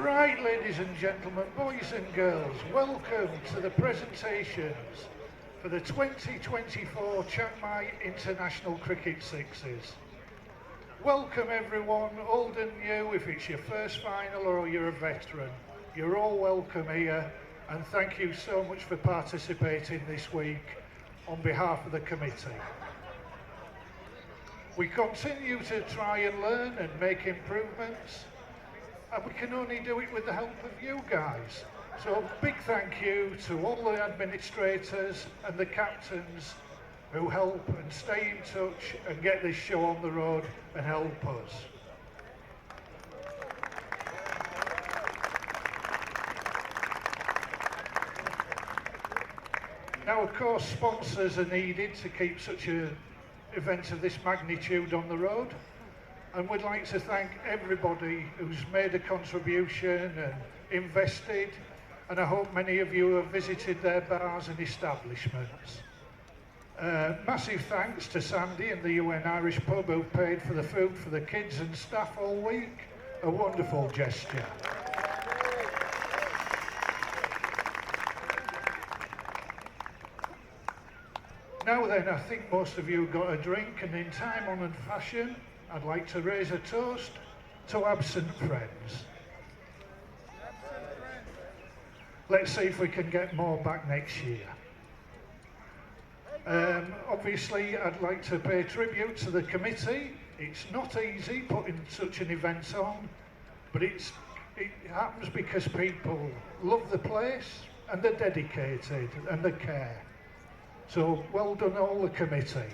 Right, ladies and gentlemen, boys and girls, welcome to the presentations for the 2024 Chiang Mai International Cricket Sixes. Welcome everyone, old and new, if it's your first final or you're a veteran. You're all welcome here, and thank you so much for participating this week on behalf of the committee. We continue to try and learn and make improvements, and we can only do it with the help of you guys. So big thank you to all the administrators and the captains who help and stay in touch and get this show on the road and help us. Now, of course, sponsors are needed to keep such an event of this magnitude on the road. And we'd like to thank everybody who's made a contribution and invested, and I hope many of you have visited their bars and establishments. Massive thanks to Sandy and the UN Irish Pub who paid for the food for the kids and staff all week. A wonderful gesture. Now then, I think most of you got a drink, and in time-honoured fashion, I'd like to raise a toast to absent friends. Let's see if we can get more back next year. Obviously, I'd like to pay tribute to the committee. It's not easy putting such an event on, but it happens because people love the place and they're dedicated and they care. So well done all the committee.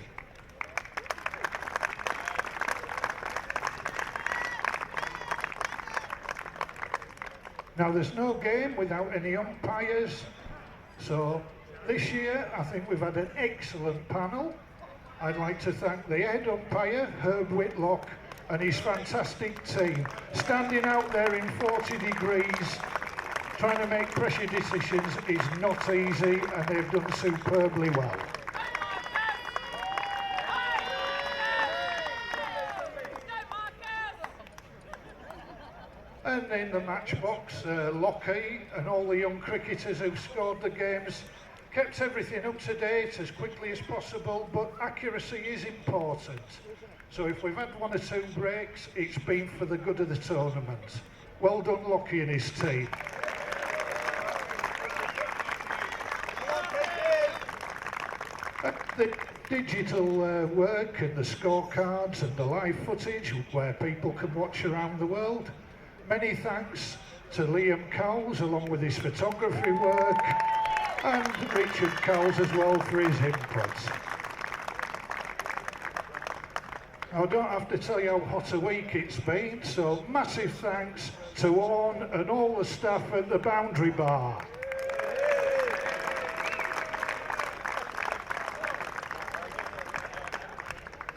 Now, there's no game without any umpires, so this year I think we've had an excellent panel. I'd like to thank the head umpire, Herb Whitlock, and his fantastic team, standing out there in 40 degrees, trying to make pressure decisions is not easy, and they've done superbly well. And in the matchbox, Lockie and all the young cricketers who scored the games kept everything up to date as quickly as possible, but accuracy is important. So if we've had one or two breaks, it's been for the good of the tournament. Well done, Lockie and his team. The digital work and the scorecards and the live footage where people can watch around the world. Many thanks to Liam Cowles along with his photography work, and Richard Cowles as well for his input. I don't have to tell you how hot a week it's been, so massive thanks to Orn and all the staff at the Boundary Bar.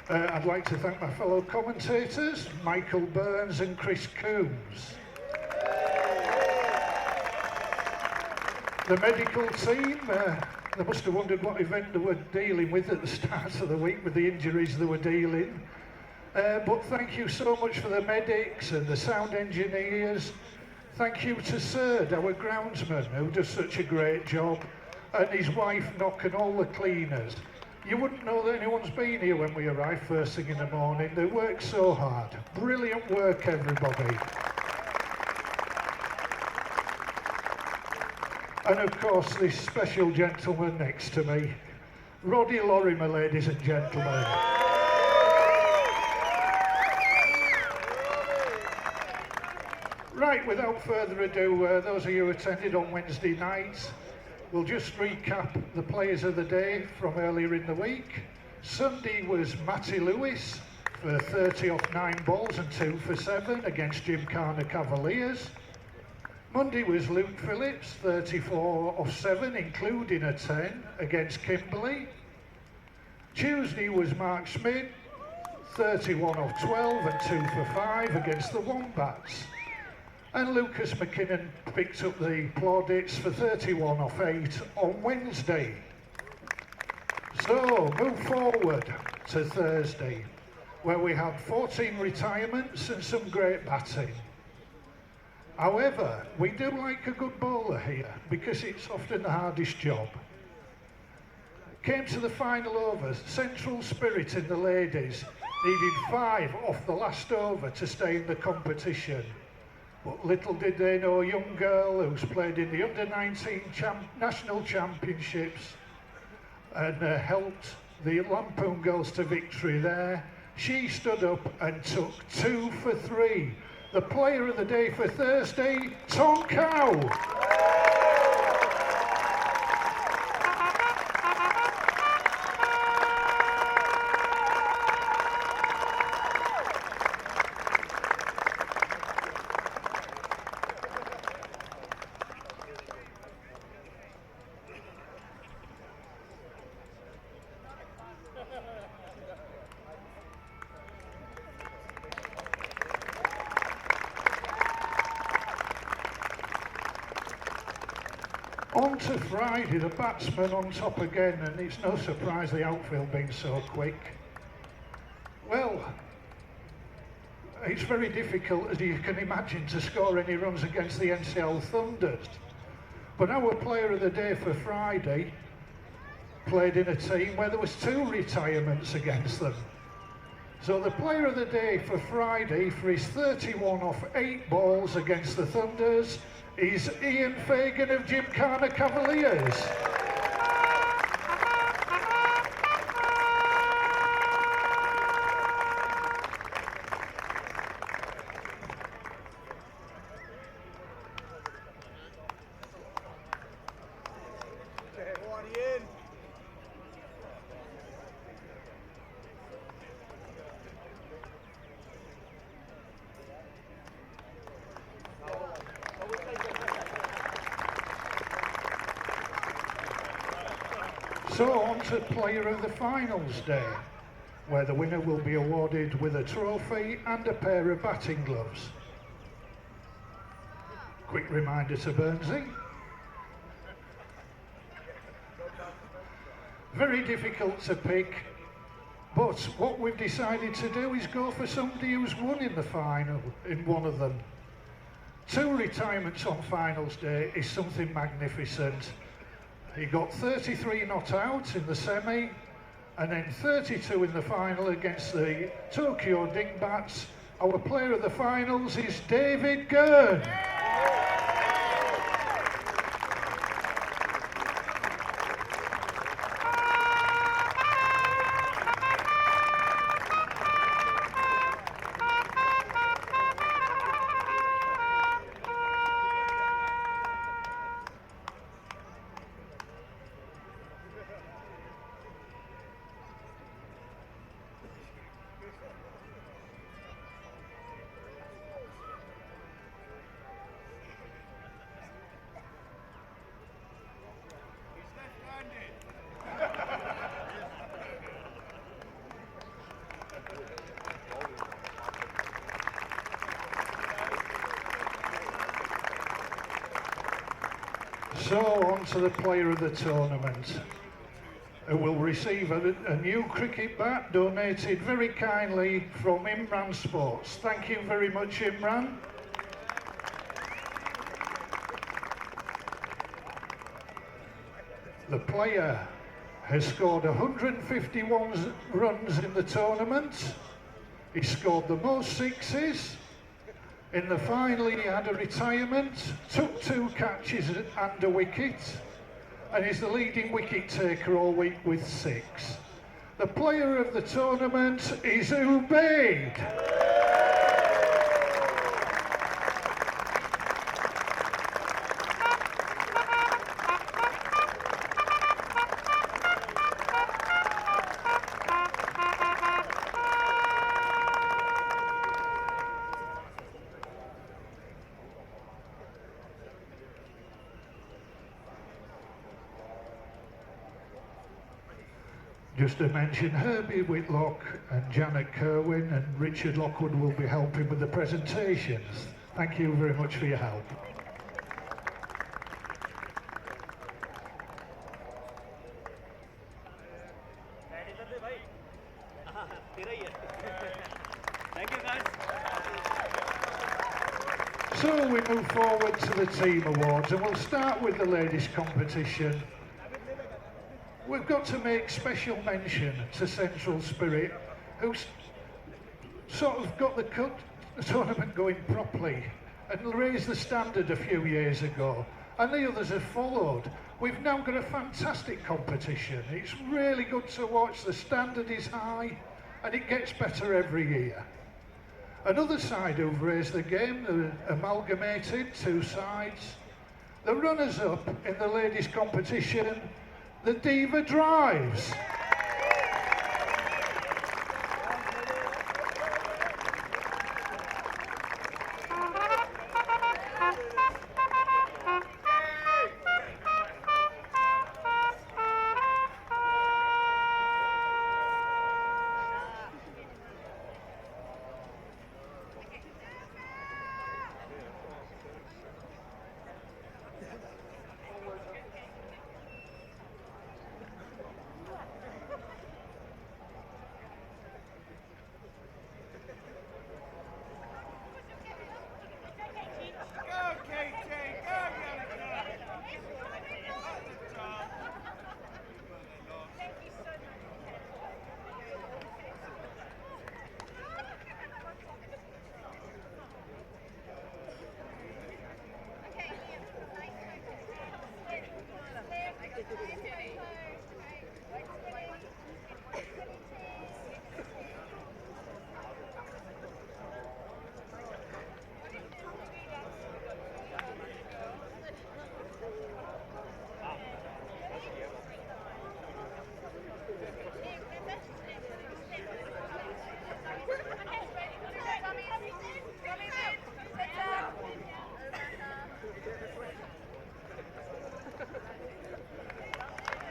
I'd like to thank my fellow commentators, Michael Burns and Chris Coombs. The medical team, they must have wondered what event they were dealing with at the start of the week with the injuries they were dealing. But thank you so much for the medics and the sound engineers. Thank you to Serd, our groundsman, who does such a great job, and his wife Nock and all the cleaners. You wouldn't know that anyone's been here when we arrive first thing in the morning. They work so hard. Brilliant work, everybody. And of course, this special gentleman next to me, Roddy Lorimer, ladies and gentlemen. Right, without further ado, those of you who attended on Wednesday night, we'll just recap the players of the day from earlier in the week. Sunday was Matty Lewis for 30 off 9 balls and 2 for 7 against Gymkhana Cavaliers. Monday was Luke Phillips, 34 off 7, including a 10 against Kimberley. Tuesday was Mark Schmidt, 31 off 12 and 2 for 5 against the Wombats. And Lucas McKinnon picked up the plaudits for 31 off 8 on Wednesday. So, move forward to Thursday, where we had 14 retirements and some great batting. However, we do like a good bowler here because it's often the hardest job. Came to the final overs, central spirit in the ladies, needed 5 off the last over to stay in the competition. But little did they know a young girl who's played in the under-19 national championships and helped the Lampoon girls to victory there. She stood up and took 2 for 3. The player of the day for Thursday, Tom Cow. On to Friday, the batsman on top again, and it's no surprise the outfield being so quick. Well, it's very difficult, as you can imagine, to score any runs against the NCL Thunders. But our player of the day for Friday played in a team where there was 2 retirements against them. So the player of the day for Friday, for his 31 off 8 balls against the Thunders, is Ian Fagan of Gymkhana Cavaliers. So on to player of the finals day, where the winner will be awarded with a trophy and a pair of batting gloves. Quick reminder to Burnsy. Very difficult to pick, but what we've decided to do is go for somebody who's won in the final in one of them. 2 retirements on finals day is something magnificent. He got 33 not out in the semi, and then 32 in the final against the Tokyo Dingbats. Our player of the finals is David Gurn. So on to the player of the tournament, who will receive a new cricket bat donated very kindly from Imran Sports. Thank you very much, Imran. The player has scored 151 runs in the tournament. He scored the most sixes. In the final, he had a retirement, took 2 catches and a wicket, and is the leading wicket taker all week with 6. The player of the tournament is Ubaid. Just to mention, Herbie Whitlock and Janet Kerwin and Richard Lockwood will be helping with the presentations. Thank you very much for your help. So we move forward to the team awards, and we'll start with the ladies competition. We've got to make special mention to Central Spirit, who's sort of got the tournament going properly and raised the standard a few years ago, and the others have followed. We've now got a fantastic competition. It's really good to watch. The standard is high and it gets better every year. Another side who've raised the game, the amalgamated two sides. The runners-up in the ladies competition, the Diva Drives.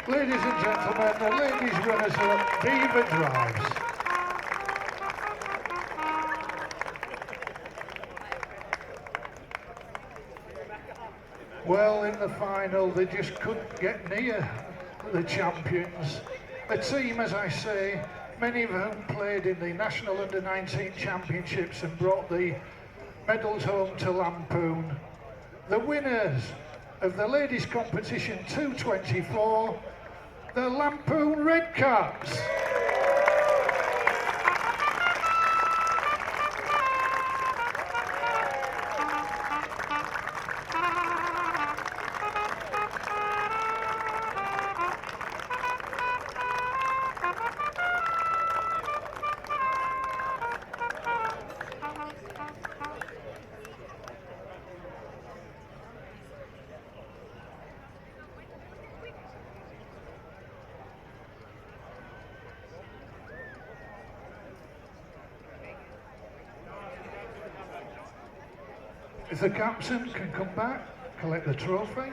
Ladies and gentlemen, the ladies runners-up, Diva Drives. Well, in the final, they just couldn't get near the champions. A team, as I say, many of whom played in the National Under-19 Championships and brought the medals home to Lampoon. The winners of the ladies competition 224, the Lampoon Red Caps. If the captain can come back, collect the trophy.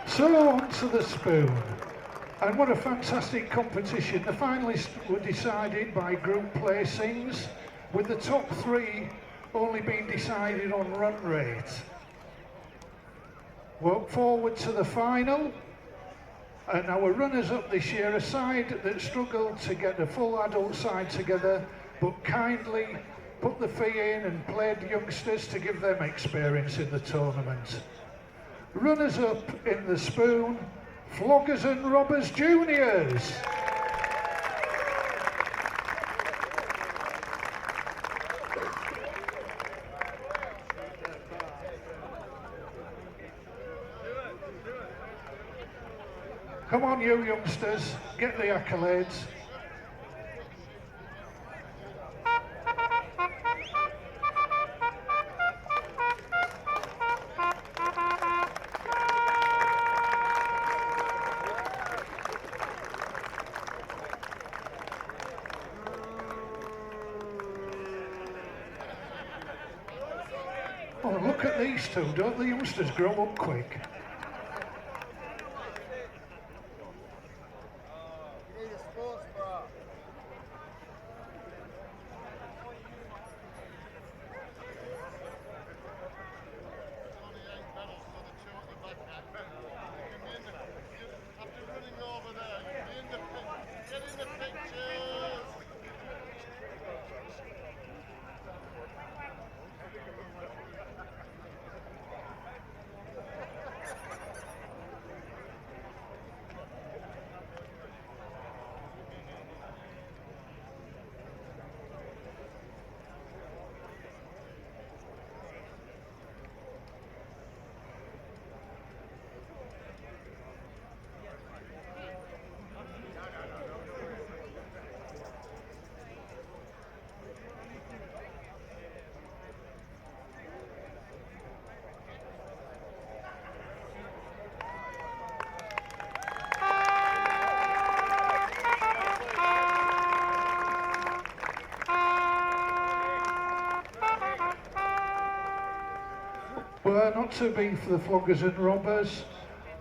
So on to the spoon, and what a fantastic competition. The finalists were decided by group placings, with the top three only being decided on run rate. Walk forward to the final, and our runners-up this year, a side that struggled to get the full adult side together, but kindly put the fee in and played youngsters to give them experience in the tournament. Runners-up in the spoon, Floggers and Robbers Juniors. Come on, you youngsters, get the accolades. Oh, look at these two, don't the youngsters grow up quick? Were not to be for the floggers and robbers,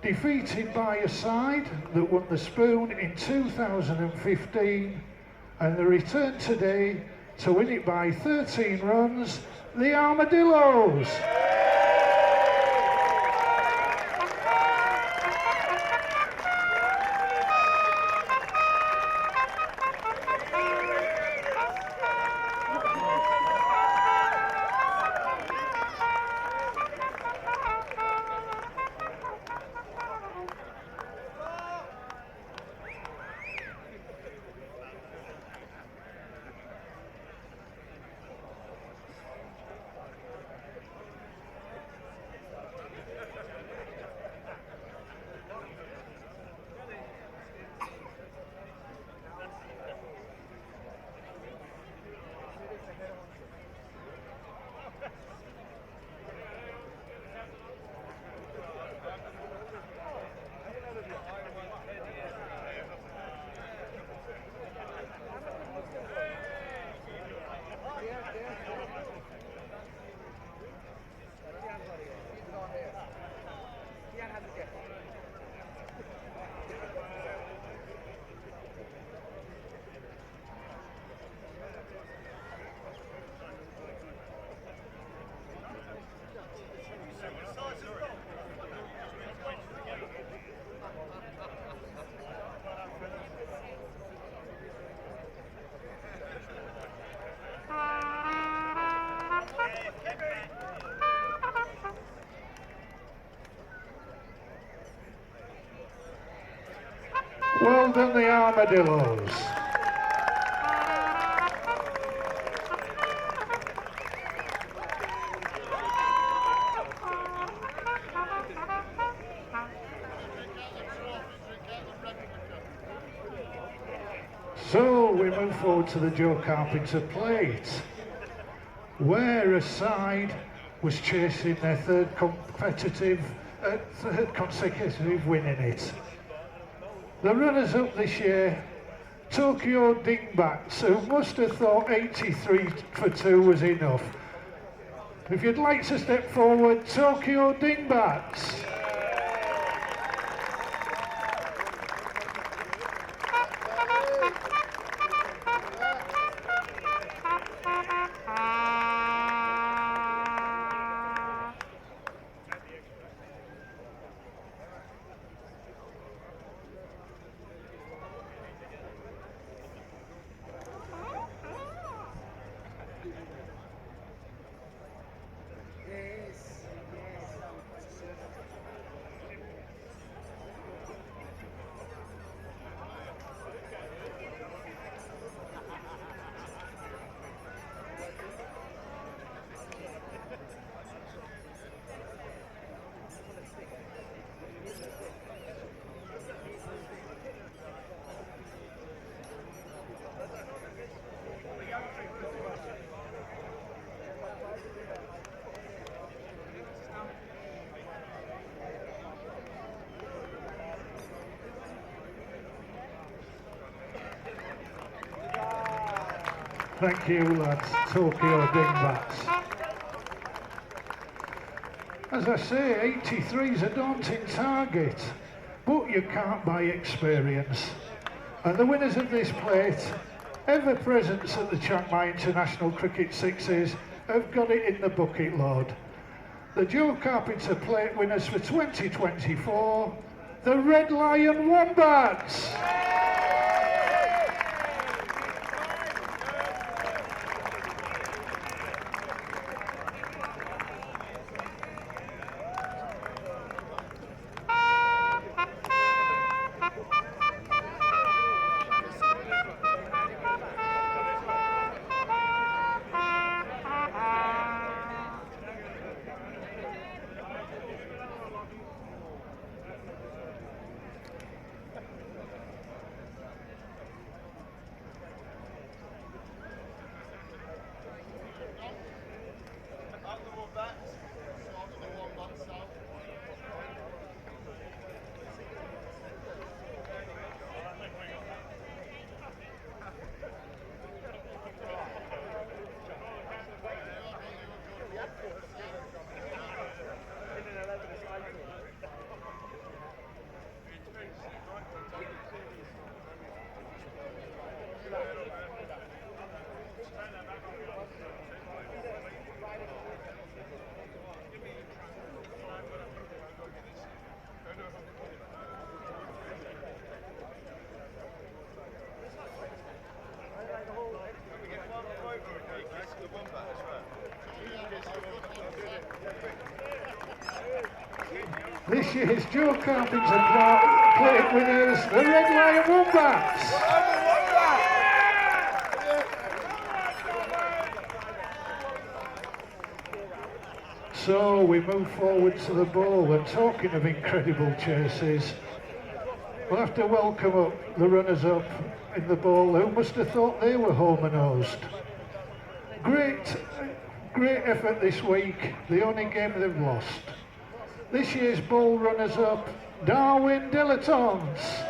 defeated by a side that won the spoon in 2015, and the return today to win it by 13 runs, the Armadillos. Well done, the Armadillos. So we move forward to the Joe Carpenter Plate, where a side was chasing their third consecutive win in it. The runners-up this year, Tokyo Dingbats, who must have thought 83 for 2 was enough. If you'd like to step forward, Tokyo Dingbats. Thank you, lads. Tokyo Dingbats. As I say, 83 is a daunting target, but you can't buy experience. And the winners of this plate, ever presents at the Chiang Mai International Cricket Sixes, have got it in the bucket load. The Joe Carpenter plate winners for 2024, the Red Lion Wombats. This year's Joe Carpenter plate winners, the Red Lion Wombats. So we move forward to the bowl, and talking of incredible chases, we'll have to welcome up the runners-up in the bowl who must have thought they were home and host. Great effort this week, the only game they've lost. This year's bowl runners-up, Darwin Dilettantes.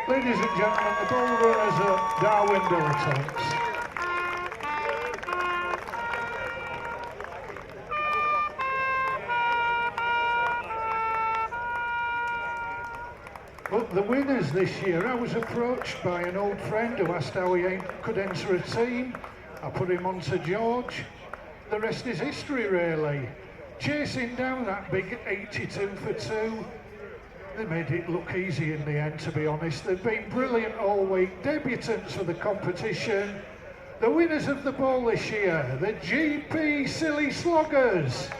Ladies and gentlemen, the ball runners are Darwin Dilettantes. But the winners this year, I was approached by an old friend who asked how he could enter a team. I put him on to George. The rest is history, really. Chasing down that big 82 for 2. They made it look easy in the end, to be honest. They've been brilliant all week. Debutants for the competition. The winners of the ball this year, the GP Silly Sloggers.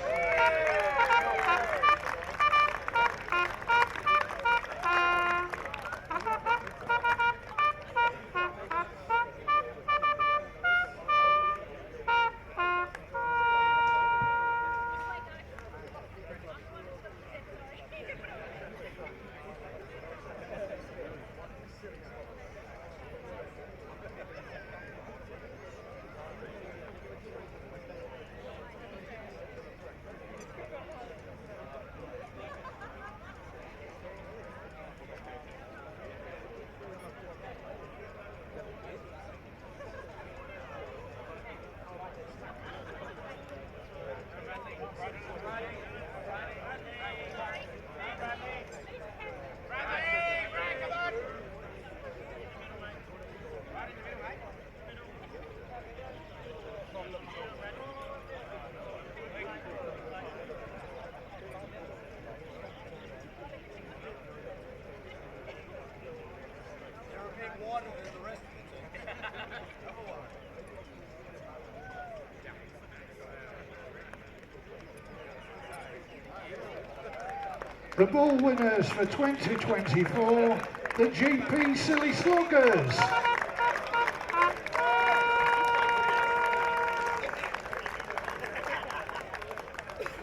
The ball winners for 2024, the GP Silly Sluggers.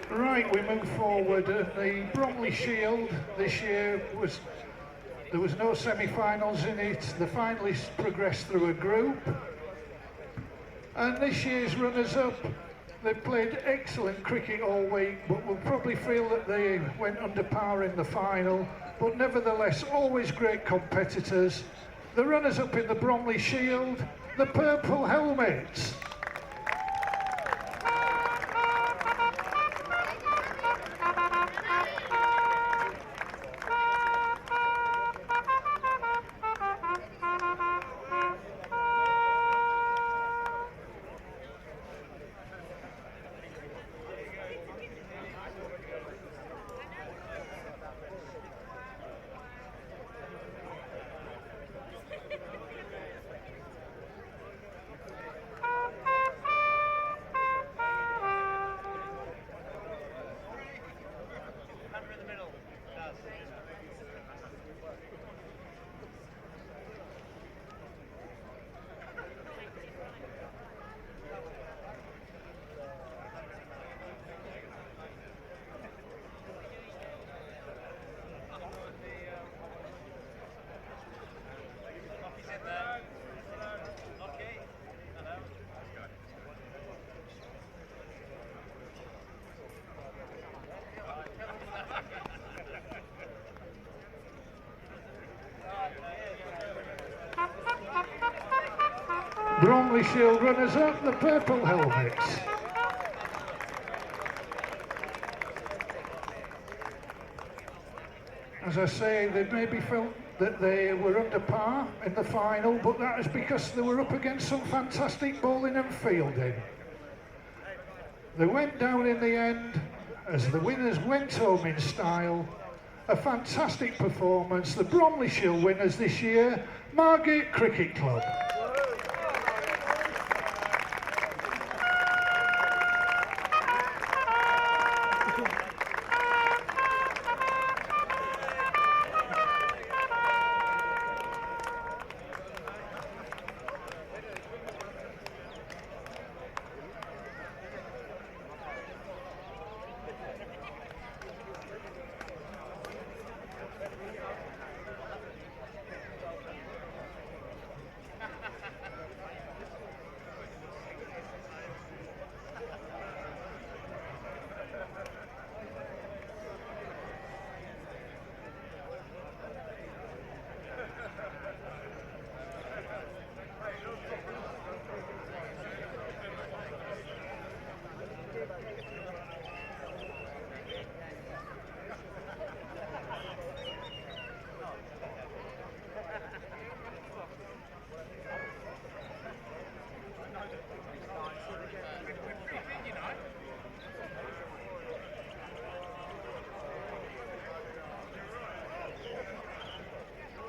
Right, we move forward. The Bromley Shield this year there was no semi-finals in it. The finalists progressed through a group. And this year's runners-up, they played excellent cricket all week, but will probably feel that they went under par in the final. But nevertheless, always great competitors. The runners-up in the Bromley Shield, the Purple Helmets. Bromley Shield runners-up, the Purple Helmets. As I say, they maybe felt that they were under par in the final, but that is because they were up against some fantastic bowling and fielding. They went down in the end as the winners went home in style. A fantastic performance. The Bromley Shield winners this year, Margate Cricket Club.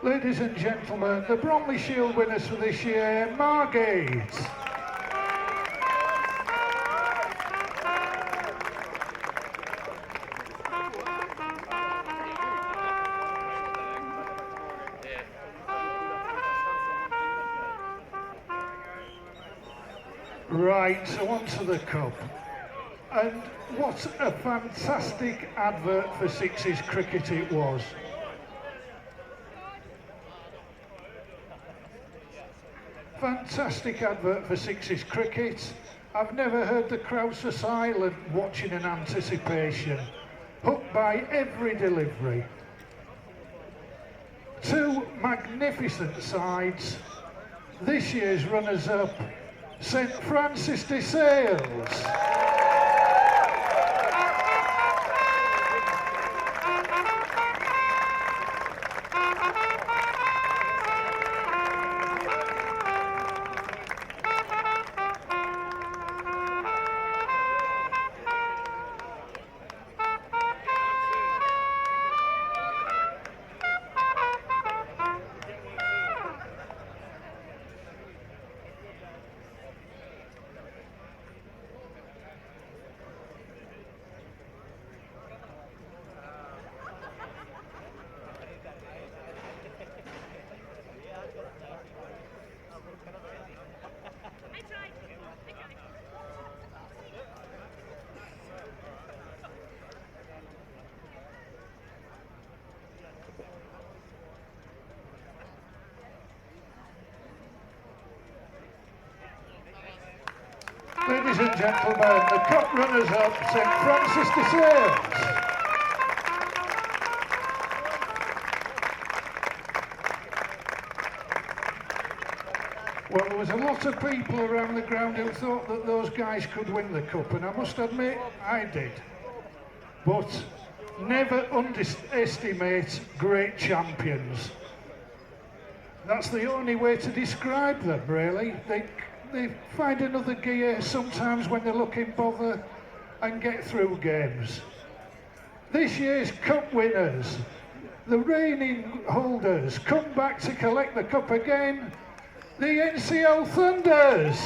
Ladies and gentlemen, the Bromley Shield winners for this year, Margate. Right, so on to the cup. And what a fantastic advert for Sixes cricket it was. Fantastic advert for Sixes cricket. I've never heard the crowd so silent, watching in anticipation. Hooked by every delivery. Two magnificent sides. This year's runners-up, St Francis de Sales. Ladies and gentlemen, the cup runners-up, St Francis de Sales. Well, there was a lot of people around the ground who thought that those guys could win the cup, and I must admit, I did. But never underestimate great champions. That's the only way to describe them, really. They find another gear sometimes when they're looking bother and get through games. This year's cup winners, the reigning holders, come back to collect the cup again, the NCL Thunders.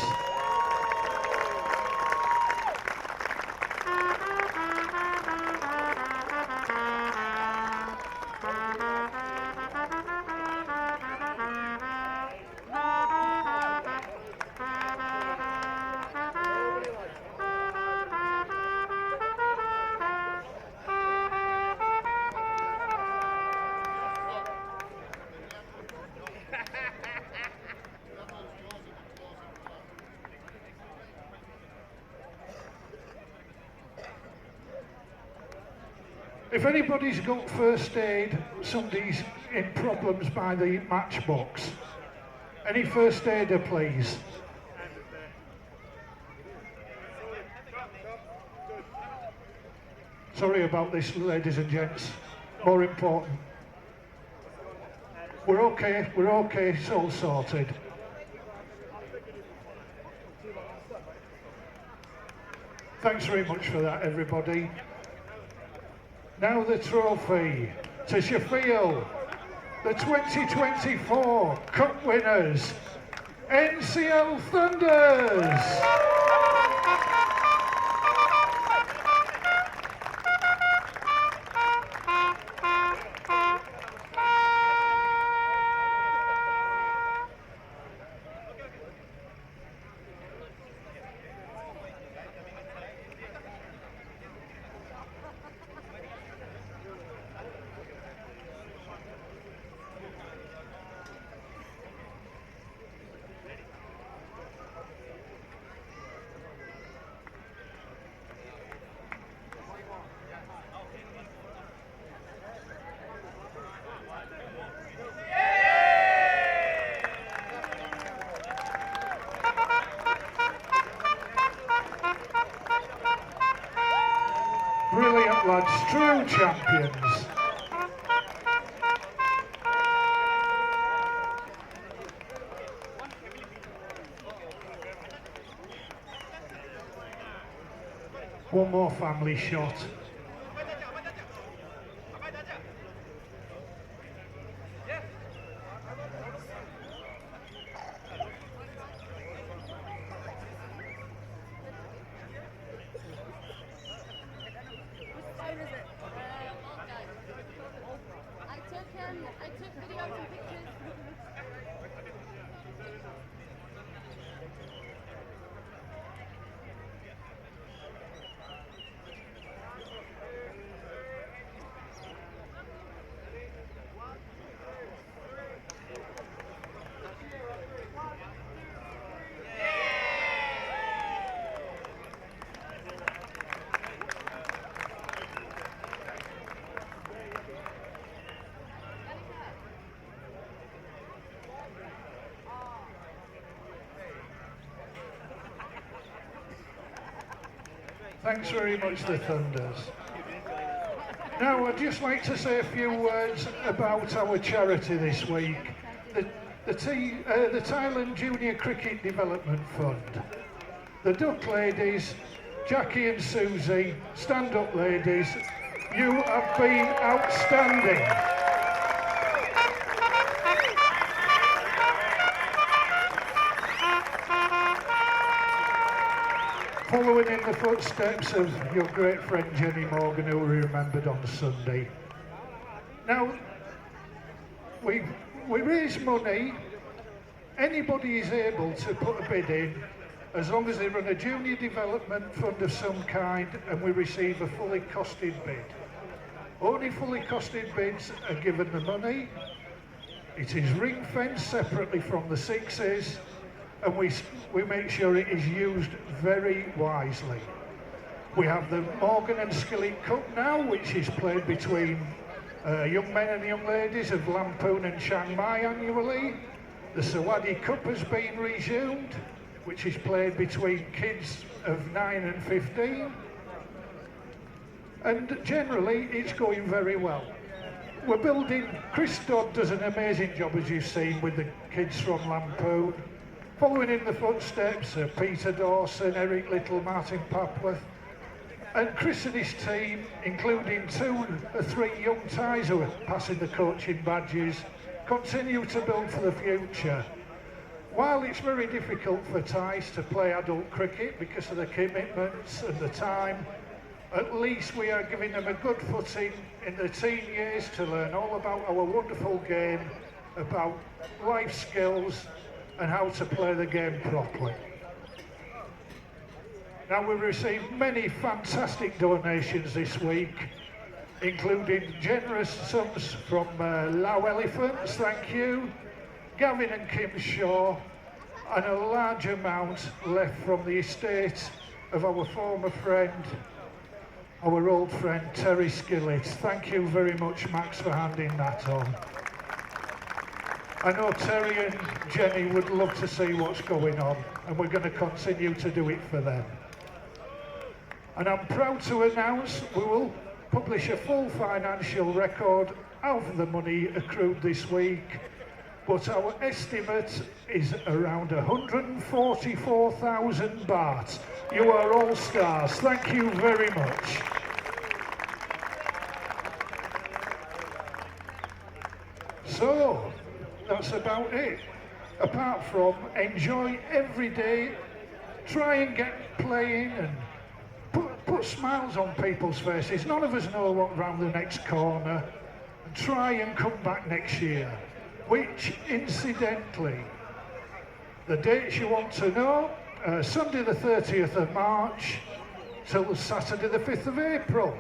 If anybody's got first aid, somebody's in problems by the matchbox. Any first aider, please? Sorry about this, ladies and gents. More important. We're okay, it's all sorted. Thanks very much for that, everybody. Now the trophy to Sheffield, the 2024 Cup winners, NCL Thunders. Brilliant lads, true champions. One more family shot. I took videos and pictures. Thanks very much, the Thunders. Now, I'd just like to say a few words about our charity this week, the Thailand Junior Cricket Development Fund. The Duck Ladies, Jackie and Susie, stand up ladies, you have been outstanding. Following in the footsteps of your great friend Jenny Morgan, who we remembered on Sunday. Now, we raise money. Anybody is able to put a bid in, as long as they run a junior development fund of some kind and we receive a fully costed bid. Only fully costed bids are given the money. It is ring-fenced separately from the Sixes, and we make sure it is used very wisely. We have the Morgan and Skillet Cup now, which is played between young men and young ladies of Lamphun and Chiang Mai annually. The Sawadi Cup has been resumed, which is played between kids of 9 and 15. And generally, it's going very well. We're building, Chris Dodd does an amazing job, as you've seen, with the kids from Lamphun, following in the footsteps of Peter Dawson, Eric Little, Martin Papworth. And Chris and his team, including 2 or 3 young Thais who are passing the coaching badges, continue to build for the future. While it's very difficult for Thais to play adult cricket because of the commitments and the time, at least we are giving them a good footing in the teen years to learn all about our wonderful game, about life skills and how to play the game properly. Now, we've received many fantastic donations this week, including generous sums from Lao Elephants, thank you, Gavin and Kim Shaw, and a large amount left from the estate of our former friend, our old friend Terry Skillett. Thank you very much, Max, for handing that on. I know Terry and Jenny would love to see what's going on, and we're going to continue to do it for them. And I'm proud to announce we will publish a full financial record of the money accrued this week, but our estimate is around 144,000 baht. You are all stars. Thank you very much. So, that's about it. Apart from enjoy every day, try and get playing and put smiles on people's faces. None of us know what's round the next corner. And try and come back next year. Which, incidentally, the dates you want to know, Sunday the 30th of March till Saturday the 5th of April.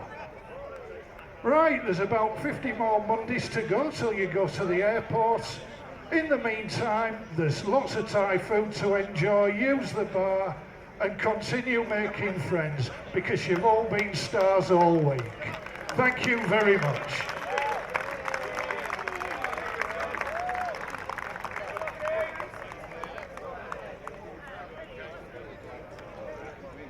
Right, there's about 50 more Mondays to go till you go to the airport. In the meantime, there's lots of Thai food to enjoy, use the bar, and continue making friends, because you've all been stars all week. Thank you very much.